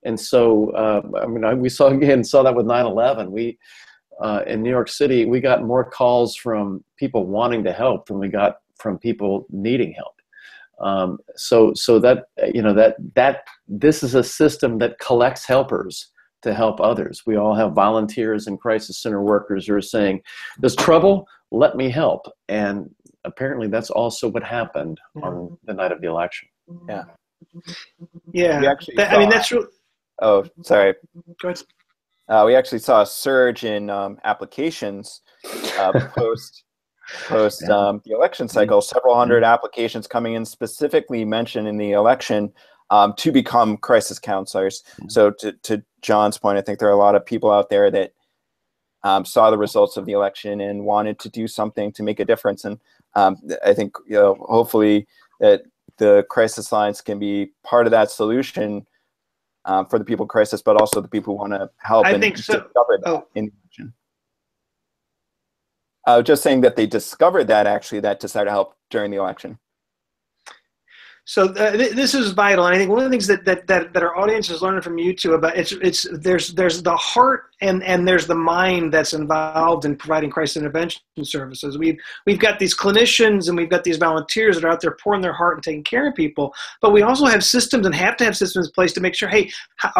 And so, I mean, we saw that with 9/11. We, in New York City, we got more calls from people wanting to help than we got from people needing help. So that, you know, that this is a system that collects helpers to help others. We all have volunteers and crisis center workers who are saying, there's trouble, let me help. And apparently that's also what happened on the night of the election. Yeah. Yeah. I mean, that's true. Oh, sorry. Go ahead. We actually saw a surge in applications post the election cycle. Several hundred applications coming in, specifically mentioned in the election to become crisis counselors. So to John's point, I think there are a lot of people out there that saw the results of the election and wanted to do something to make a difference. And I think, you know, hopefully that the crisis lines can be part of that solution for the people in crisis, but also the people who want to help. I think so. In the election. Just saying that they discovered that that decided to help during the election. So this is vital, and I think one of the things that our audience is learning from you two about there's the heart and there's the mind that's involved in providing crisis intervention services. We've got these clinicians and we've got these volunteers that are out there pouring their heart and taking care of people, but we also have systems and have to have systems in place to make sure, hey,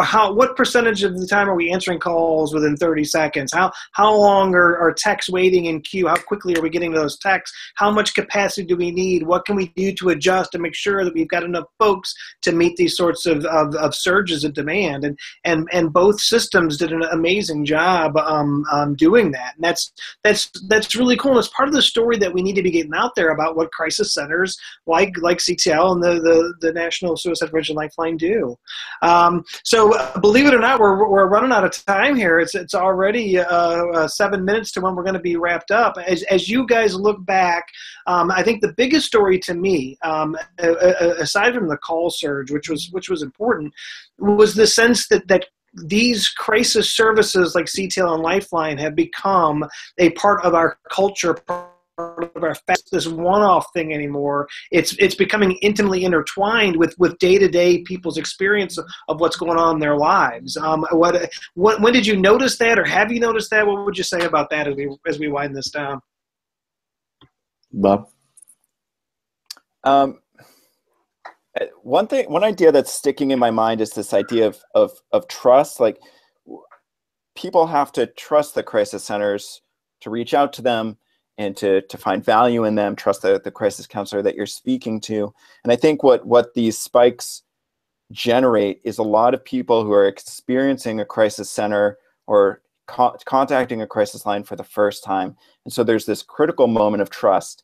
what percentage of the time are we answering calls within 30 seconds? How long are texts waiting in queue? How quickly are we getting those texts? How much capacity do we need? What can we do to adjust to make sure that we've got enough folks to meet these sorts of surges of demand? And both systems did an amazing job doing that. And that's really cool. And it's part of the story that we need to be getting out there about what crisis centers like CTL and the National Suicide Prevention Lifeline do. So believe it or not, we're running out of time here. It's already 7 minutes to when we're going to be wrapped up. As you guys look back, I think the biggest story to me, aside from the call surge, which was important, was the sense that these crisis services like CTL and Lifeline have become a part of our culture, part of our this one-off thing anymore. It's becoming intimately intertwined with day-to-day people's experience of what's going on in their lives. When did you notice that, or have you noticed that? What would you say about that as we wind this down? Bob? One idea that's sticking in my mind is this idea of trust. Like, people have to trust the crisis centers to reach out to them and to find value in them, trust the crisis counselor that you're speaking to. And I think what these spikes generate is a lot of people who are experiencing a crisis center or contacting a crisis line for the first time. And so there's this critical moment of trust.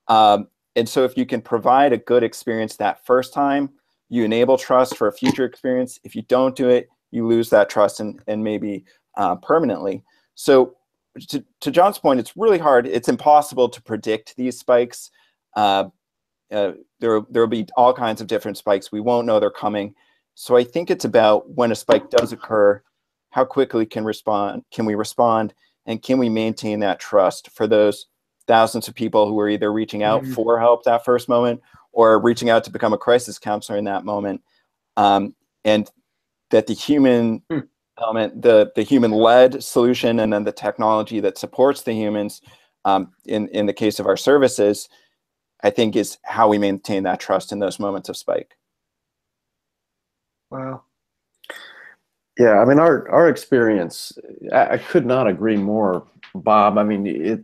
And so if you can provide a good experience that first time, you enable trust for a future experience. If you don't do it, you lose that trust and maybe permanently. So to John's point, it's really hard. It's impossible to predict these spikes. There will be all kinds of different spikes. We won't know they're coming. So I think it's about when a spike does occur, how quickly can we respond, and can we maintain that trust for those thousands of people who are either reaching out for help that first moment or reaching out to become a crisis counselor in that moment, and that the human element, the human-led solution, and then the technology that supports the humans, in the case of our services, I think is how we maintain that trust in those moments of spike. Wow. Yeah, I mean, our experience, I could not agree more, Bob. I mean, it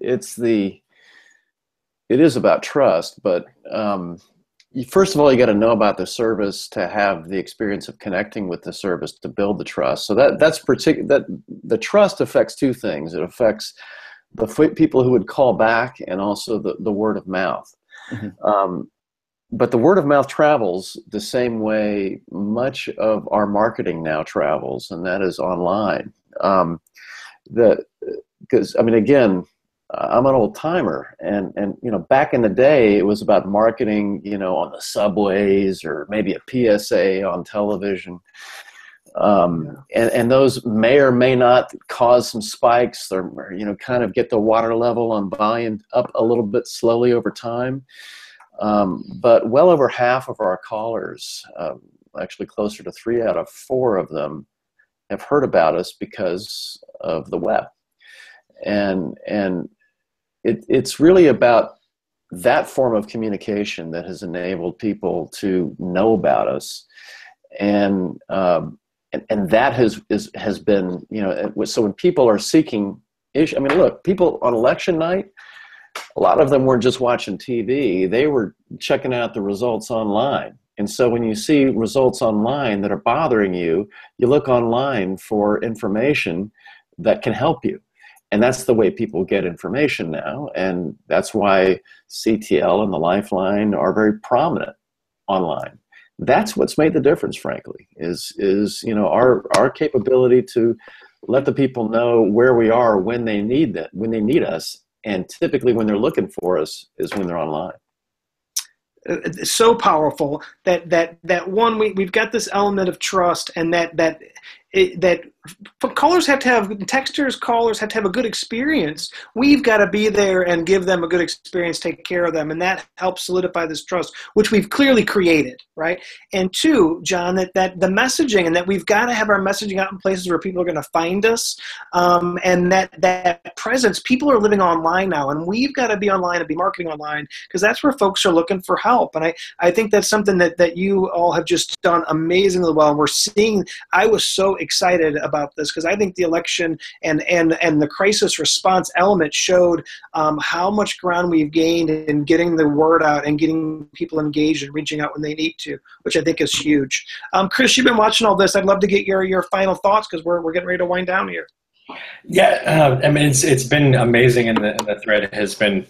is about trust, but first of all, you got to know about the service to have the experience of connecting with the service to build the trust. So that the trust affects two things. It affects the people who would call back, and also the word of mouth. But the word of mouth travels the same way much of our marketing now travels, and that is online. Because I mean, again, I'm an old timer, and you know, back in the day, it was about marketing, you know, on the subways or maybe a PSA on television. And those may or may not cause some spikes, or you know, kind of get the water level on volume up a little bit slowly over time. But well over half of our callers, actually closer to 3 out of 4 of them, have heard about us because of the web. And it's really about that form of communication that has enabled people to know about us. And that has been, you know, so when people are seeking I mean, look, people on election night, a lot of them weren't just watching TV, they were checking out the results online. And so when you see results online that are bothering you, you look online for information that can help you. And that's the way people get information now. And that's why CTL and the Lifeline are very prominent online. That's what's made the difference, frankly, is you know, our capability to let the people know where we are when they need us. And typically when they're looking for us is when they're online. It's so powerful that one, we've got this element of trust, and that callers have to have, texters, callers have to have a good experience. We've got to be there and give them a good experience, take care of them, and that helps solidify this trust, which we've clearly created, right? And two, John, that the messaging, and that we've got to have our messaging out in places where people are going to find us, and that presence. People are living online now, and we've got to be online and be marketing online, because that's where folks are looking for help. And I think that's something that you all have just done amazingly well. And we're seeing, I was so excited about this, because I think the election and the crisis response element showed how much ground we've gained in getting the word out and getting people engaged and reaching out when they need to, which I think is huge. Chris, you've been watching all this. I'd love to get your final thoughts, because we're getting ready to wind down here. Yeah, I mean, it's been amazing, and the thread has been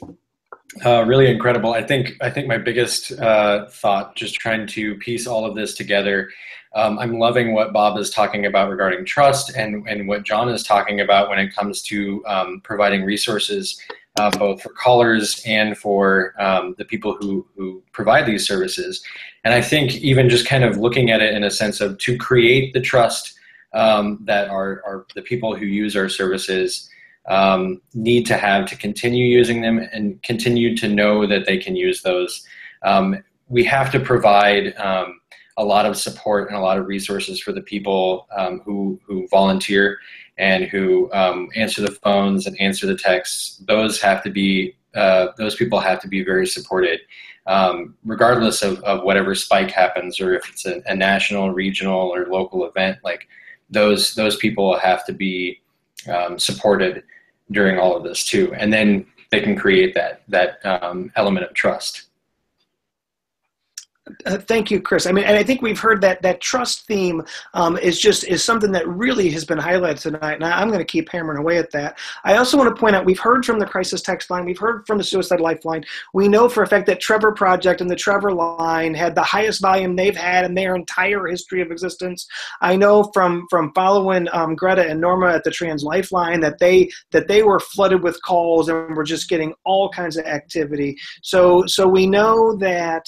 really incredible. I think my biggest thought, just trying to piece all of this together, I'm loving what Bob is talking about regarding trust, and what John is talking about when it comes to providing resources, both for callers and for the people who provide these services. And I think even just kind of looking at it in a sense of, to create the trust that are the people who use our services need to have to continue using them and continue to know that they can use those. We have to provide a lot of support and a lot of resources for the people who volunteer and who answer the phones and answer the texts. Those people have to be very supported, regardless of whatever spike happens, or if it's a national, regional, or local event. Like those people have to be supported during all of this too, and then they can create that element of trust. Thank you, Chris. I mean, and I think we've heard that trust theme is something that really has been highlighted tonight, and I'm going to keep hammering away at that. I also want to point out we've heard from the crisis text line, we've heard from the suicide lifeline. We know for a fact that Trevor Project and the Trevor line had the highest volume they've had in their entire history of existence. I know from following Greta and Norma at the Trans Lifeline that they were flooded with calls and were just getting all kinds of activity. So we know that.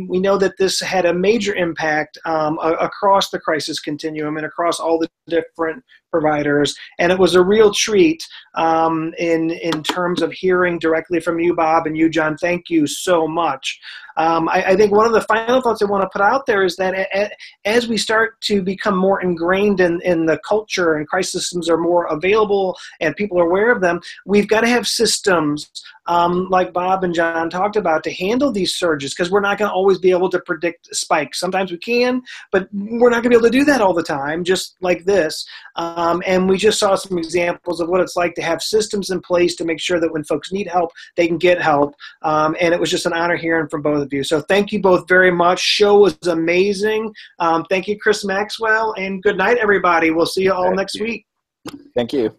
We know that this had a major impact across the crisis continuum and across all the different providers, and it was a real treat in terms of hearing directly from you, Bob, and you, John. Thank you so much. I think one of the final thoughts I want to put out there is that as we start to become more ingrained in the culture and crisis systems are more available and people are aware of them, we've got to have systems like Bob and John talked about to handle these surges, because we're not going to always be able to predict spikes. Sometimes we can, but we're not going to be able to do that all the time, just like this. And we just saw some examples of what it's like to have systems in place to make sure that when folks need help, they can get help. And it was just an honor hearing from both of you. So thank you both very much. Show was amazing. Thank you, Chris Maxwell, and good night, everybody. We'll see you all next week. Thank you.